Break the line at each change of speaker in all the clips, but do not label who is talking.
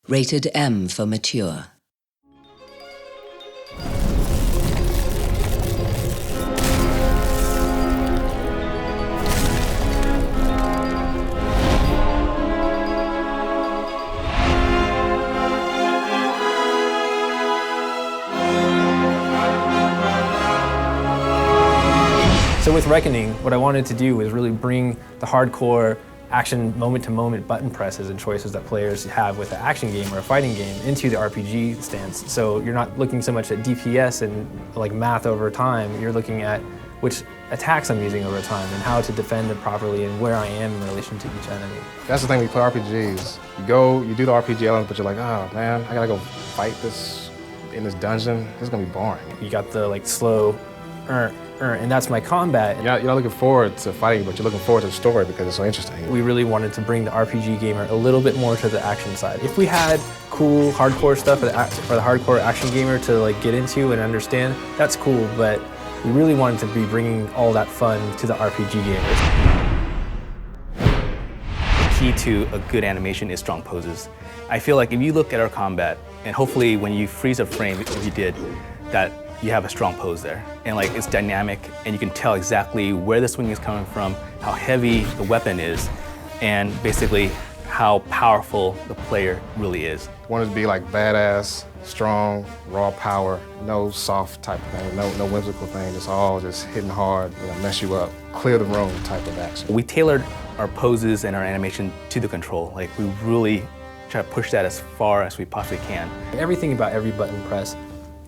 Rated M for mature.
So with Reckoning, what I wanted to do was really bring the hardcore action moment-to-moment button presses and choices that players have with an action game or a fighting game into the RPG stance. So you're not looking so much at DPS and like math over time, you're looking at which attacks I'm using over time and how to defend it properly and where I am in relation to each enemy.
That's the thing when you play RPGs. You do the RPG elements, but you're like, oh man, I gotta go fight this in this dungeon. This is gonna be boring.
You got the like slow, and that's my combat.
You're not looking forward to fighting, but you're looking forward to the story because it's so interesting.
We really wanted to bring the RPG gamer a little bit more to the action side. If we had cool hardcore stuff for the hardcore action gamer to like get into and understand, that's cool, but we really wanted to be bringing all that fun to the RPG gamers.
The key to a good animation is strong poses. I feel like if you look at our combat, and hopefully when you freeze a frame, if you did, that you have a strong pose there. And like it's dynamic and you can tell exactly where the swing is coming from, how heavy the weapon is, and basically how powerful the player really is.
Wanted to be like badass, strong, raw power, no soft type of thing, no whimsical thing, just all just hitting hard, mess you up, clear the room type of action.
We tailored our poses and our animation to the control. Like we really try to push that as far as we possibly can.
Everything about every button press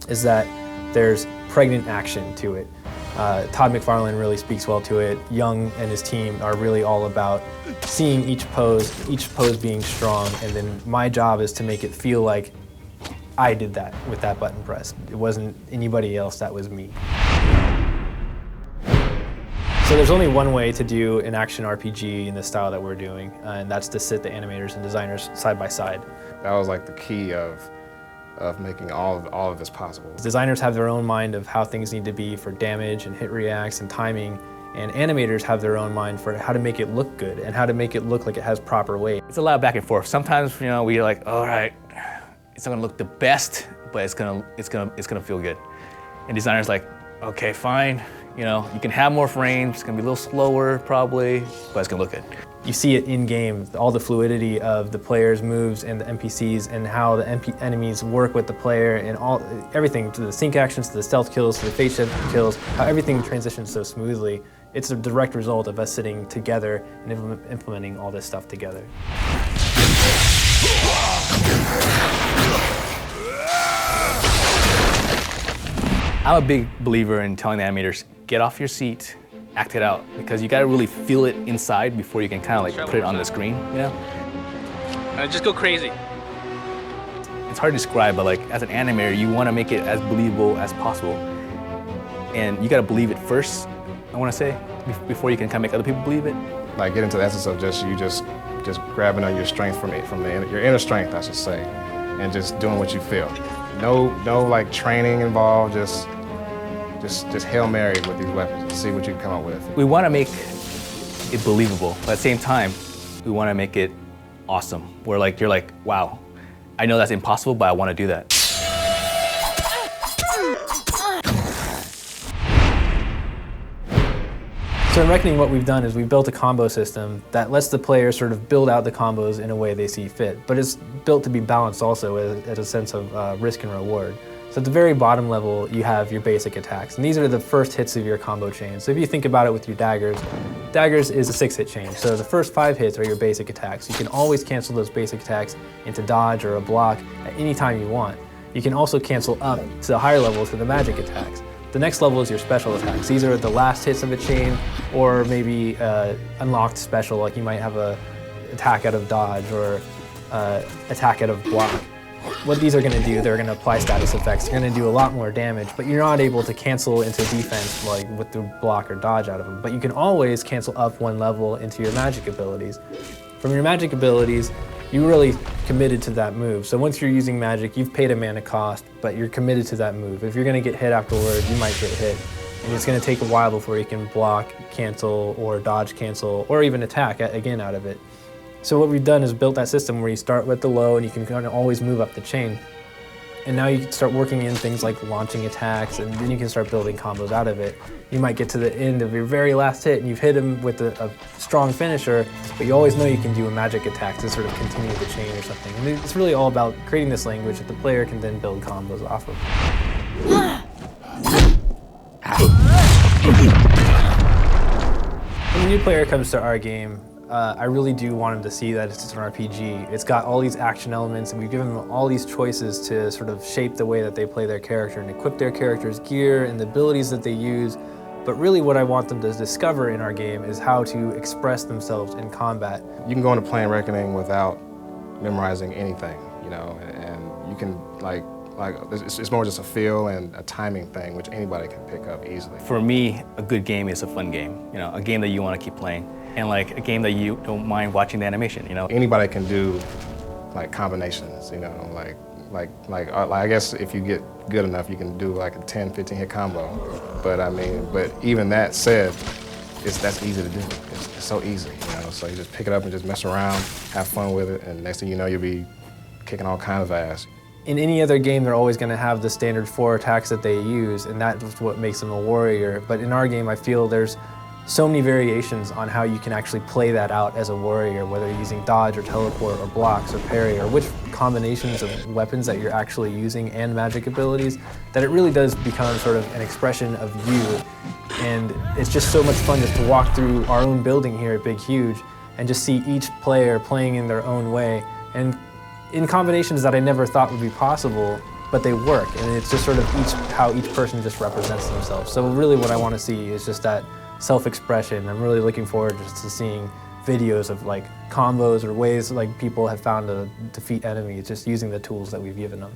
is that there's pregnant action to it. Todd McFarlane really speaks well to it. Young and his team are really all about seeing each pose being strong, and then my job is to make it feel like I did that with that button press. It wasn't anybody else, that was me. So there's only one way to do an action RPG in the style that we're doing, and that's to sit the animators and designers side by side.
That was like the key of making all of this possible.
Designers have their own mind of how things need to be for damage and hit reacts and timing, and animators have their own mind for how to make it look good and how to make it look like it has proper weight.
It's a lot of back and forth. Sometimes, we're like, all right, it's not gonna look the best, but it's gonna feel good. And designers like, okay, fine. You can have more frames, it's gonna be a little slower probably, but it's gonna look good.
You see it in game, all the fluidity of the player's moves and the NPCs and how the enemies work with the player and everything, to the sync actions, to the stealth kills, to the phase shift kills, how everything transitions so smoothly. It's a direct result of us sitting together and implementing all this stuff together.
I'm a big believer in telling the animators, get off your seat, act it out, because you gotta really feel it inside before you can kind of like put it on the screen,
Just go crazy.
It's hard to describe, but like as an animator, you want to make it as believable as possible. And you gotta believe it first, I want to say, before you can kind of make other people believe it.
Like get into the essence of just grabbing on your strength from your inner strength, I should say, and just doing what you feel. No like training involved, just Hail Mary with these weapons and see what you can come up with.
We want to make it believable, but at the same time, we want to make it awesome. Where like you're like, wow, I know that's impossible, but I want to do that.
So in Reckoning, what we've done is we've built a combo system that lets the player sort of build out the combos in a way they see fit, but it's built to be balanced also as a sense of risk and reward. So at the very bottom level, you have your basic attacks, and these are the first hits of your combo chain. So if you think about it with your daggers is a 6-hit chain. So the first 5 hits are your basic attacks. You can always cancel those basic attacks into dodge or a block at any time you want. You can also cancel up to the higher level to the magic attacks. The next level is your special attacks. These are the last hits of a chain, or maybe unlocked special, like you might have a attack out of dodge or attack out of block. What these are going to do, they're going to apply status effects. They're going to do a lot more damage, but you're not able to cancel into defense like with the block or dodge out of them. But you can always cancel up 1 level into your magic abilities. From your magic abilities, you really committed to that move. So once you're using magic, you've paid a mana cost, but you're committed to that move. If you're going to get hit afterward, you might get hit. And it's going to take a while before you can block, cancel, or dodge cancel, or even attack again out of it. So what we've done is built that system where you start with the low and you can kind of always move up the chain. And now you can start working in things like launching attacks, and then you can start building combos out of it. You might get to the end of your very last hit and you've hit him with a strong finisher, but you always know you can do a magic attack to sort of continue the chain or something. And it's really all about creating this language that the player can then build combos off of. When a new player comes to our game, I really do want them to see that it's an RPG. It's got all these action elements, and we've given them all these choices to sort of shape the way that they play their character and equip their character's gear and the abilities that they use. But really what I want them to discover in our game is how to express themselves in combat.
You can go into Plane Reckoning without memorizing anything, you know, and you can it's more just a feel and a timing thing, which anybody can pick up easily.
For me, a good game is a fun game, you know, a game that you want to keep playing, and like a game that you don't mind watching the animation, you know.
Anybody can do like combinations, you know, I guess if you get good enough, you can do like a 10, 15 hit combo. But I mean, but even that said, that's easy to do. It's so easy, you know. So you just pick it up and just mess around, have fun with it, and next thing you know, you'll be kicking all kinds of ass.
In any other game, they're always going to have the standard 4 attacks that they use, and that's what makes them a warrior. But in our game, I feel there's so many variations on how you can actually play that out as a warrior, whether you're using dodge or teleport or blocks or parry, or which combinations of weapons that you're actually using and magic abilities, that it really does become sort of an expression of you. And it's just so much fun just to walk through our own building here at Big Huge and just see each player playing in their own way, and in combinations that I never thought would be possible, but they work, and it's just sort of how each person just represents themselves. So really what I want to see is just that self-expression. I'm really looking forward just to seeing videos of like combos or ways like people have found to defeat enemies just using the tools that we've given them.